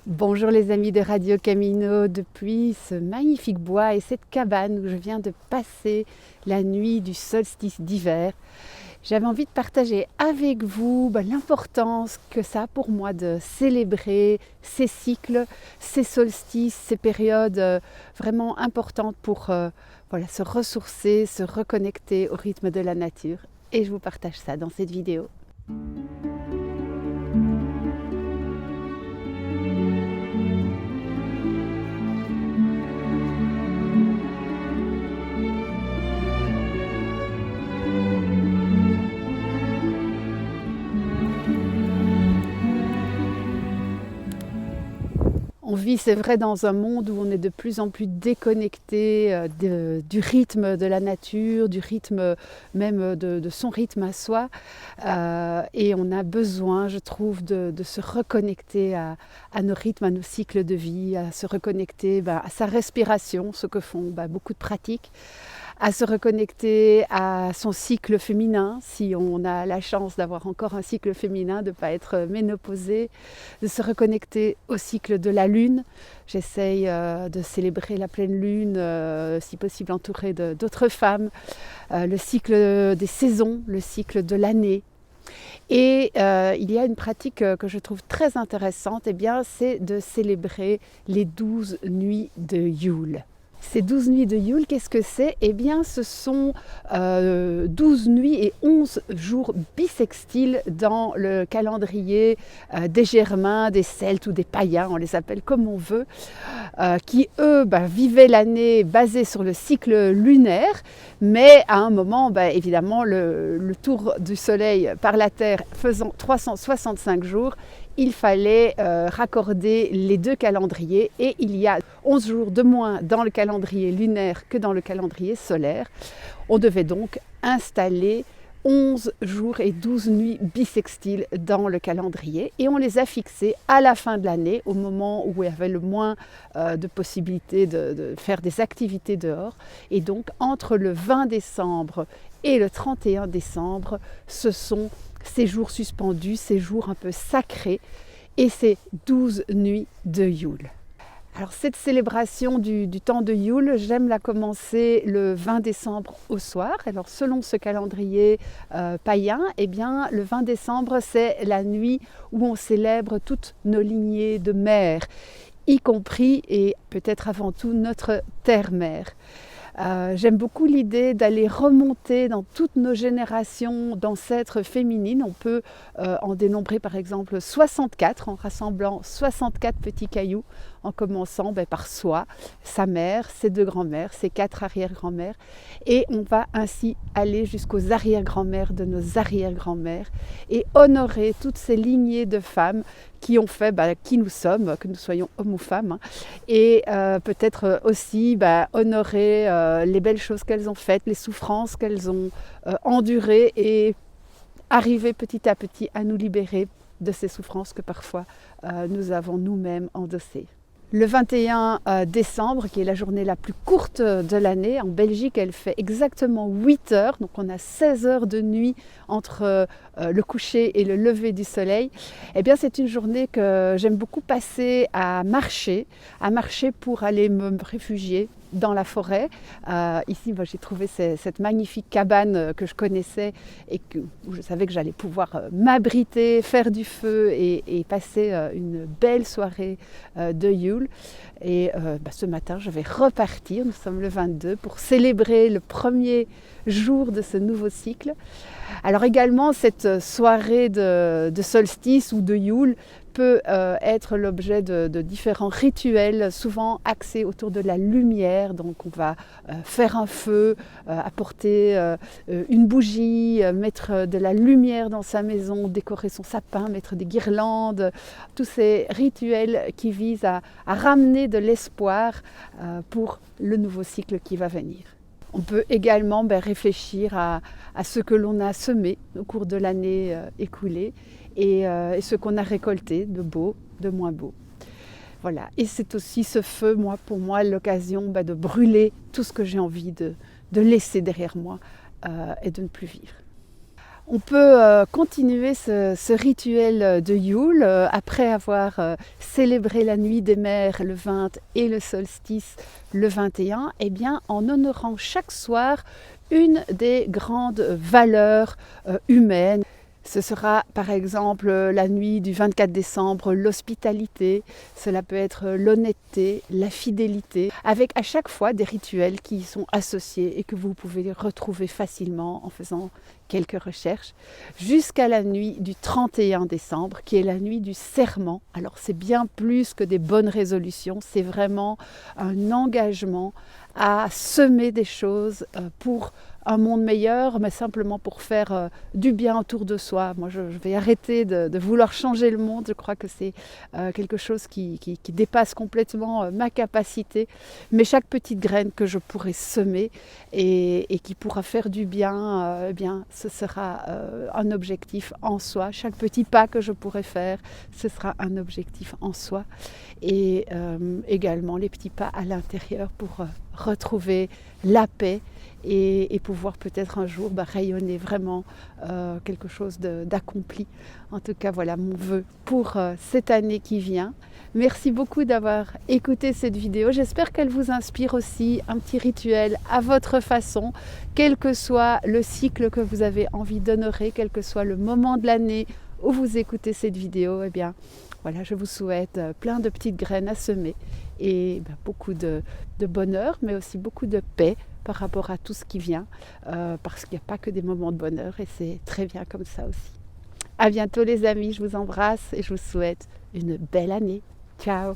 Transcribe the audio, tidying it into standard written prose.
Bonjour les amis de Radio Camino, depuis ce magnifique bois et cette cabane où je viens de passer la nuit du solstice d'hiver. J'avais envie de partager avec vous l'importance que ça a pour moi de célébrer ces cycles, ces solstices, ces périodes vraiment importantes pour se ressourcer, se reconnecter au rythme de la nature. Et je vous partage ça dans cette vidéo. On vit, c'est vrai, dans un monde où on est de plus en plus déconnecté du rythme de la nature, du rythme même de son rythme à soi. Et on a besoin, je trouve, de se reconnecter à nos rythmes, à nos cycles de vie, à se reconnecter à sa respiration, ce que font beaucoup de pratiques, à se reconnecter à son cycle féminin, si on a la chance d'avoir encore un cycle féminin, de ne pas être ménopausée, de se reconnecter au cycle de la lune. J'essaye de célébrer la pleine lune, si possible entourée d'autres femmes, le cycle des saisons, le cycle de l'année. Et il y a une pratique que je trouve très intéressante, c'est de célébrer les 12 nuits de Yule. Ces 12 nuits de Yule, qu'est-ce que c'est ? Ce sont 12 nuits et 11 jours bissextiles dans le calendrier des Germains, des Celtes ou des païens, on les appelle comme on veut, qui eux vivaient l'année basée sur le cycle lunaire, mais à un moment, évidemment, le tour du soleil par la Terre faisant 365 jours, il fallait raccorder les deux calendriers et il y a 11 jours de moins dans le calendrier lunaire que dans le calendrier solaire. On devait donc installer 11 jours et 12 nuits bissextiles dans le calendrier et on les a fixés à la fin de l'année, au moment où il y avait le moins de possibilités de faire des activités dehors. Et donc entre le 20 décembre et le 31 décembre, ce sont ces jours suspendus, ces jours un peu sacrés, et ces 12 nuits de Yule. Alors cette célébration du temps de Yule, j'aime la commencer le 20 décembre au soir. Alors selon ce calendrier païen, le 20 décembre c'est la nuit où on célèbre toutes nos lignées de mères, y compris et peut-être avant tout notre terre-mère. J'aime beaucoup l'idée d'aller remonter dans toutes nos générations d'ancêtres féminines. On peut en dénombrer par exemple 64 en rassemblant 64 petits cailloux, en commençant par soi, sa mère, ses deux grands-mères, ses 4 arrière-grand-mères. Et on va ainsi aller jusqu'aux arrière-grand-mères de nos arrière-grand-mères et honorer toutes ces lignées de femmes qui ont fait qui nous sommes, que nous soyons hommes ou femmes, et peut-être aussi honorer les belles choses qu'elles ont faites, les souffrances qu'elles ont endurées et arriver petit à petit à nous libérer de ces souffrances que parfois nous avons nous-mêmes endossées. Le 21 décembre, qui est la journée la plus courte de l'année, en Belgique, elle fait exactement 8 heures, donc on a 16 heures de nuit entre le coucher et le lever du soleil. C'est une journée que j'aime beaucoup passer à marcher pour aller me réfugier dans la forêt. Ici, j'ai trouvé cette magnifique cabane que je connaissais et où je savais que j'allais pouvoir m'abriter, faire du feu et passer une belle soirée de Yule. Et ce matin, je vais repartir, nous sommes le 22, pour célébrer le premier jour de ce nouveau cycle. Alors également, cette soirée de solstice ou de Yule peut être l'objet de différents rituels, souvent axés autour de la lumière. Donc on va faire un feu, apporter une bougie, mettre de la lumière dans sa maison, décorer son sapin, mettre des guirlandes, tous ces rituels qui visent à ramener de l'espoir pour le nouveau cycle qui va venir. On peut également réfléchir à ce que l'on a semé au cours de l'année écoulée et ce qu'on a récolté de beau, de moins beau. Voilà. Et c'est aussi ce feu, pour moi, l'occasion de brûler tout ce que j'ai envie de laisser derrière moi et de ne plus vivre. On peut continuer ce rituel de Yule après avoir célébré la nuit des mers le 20 et le solstice le 21, eh bien, en honorant chaque soir une des grandes valeurs humaines. Ce sera par exemple la nuit du 24 décembre, l'hospitalité, cela peut être l'honnêteté, la fidélité, avec à chaque fois des rituels qui y sont associés et que vous pouvez retrouver facilement en faisant quelques recherches, jusqu'à la nuit du 31 décembre, qui est la nuit du serment. Alors c'est bien plus que des bonnes résolutions, c'est vraiment un engagement à semer des choses pour un monde meilleur, mais simplement pour faire du bien autour de soi. Moi, je vais arrêter de vouloir changer le monde. Je crois que c'est quelque chose qui dépasse complètement ma capacité. Mais chaque petite graine que je pourrai semer et qui pourra faire du bien, eh bien, ce sera un objectif en soi. Chaque petit pas que je pourrai faire, ce sera un objectif en soi. Et également les petits pas à l'intérieur pour retrouver la paix et pouvoir peut-être un jour rayonner vraiment quelque chose d'accompli. En tout cas, voilà mon vœu pour cette année qui vient. Merci beaucoup d'avoir écouté cette vidéo. J'espère qu'elle vous inspire aussi un petit rituel à votre façon, quel que soit le cycle que vous avez envie d'honorer, quel que soit le moment de l'année où vous écoutez cette vidéo. Eh bien, voilà, je vous souhaite plein de petites graines à semer et beaucoup de bonheur, mais aussi beaucoup de paix par rapport à tout ce qui vient, parce qu'il n'y a pas que des moments de bonheur et c'est très bien comme ça aussi. À bientôt les amis, je vous embrasse et je vous souhaite une belle année. Ciao!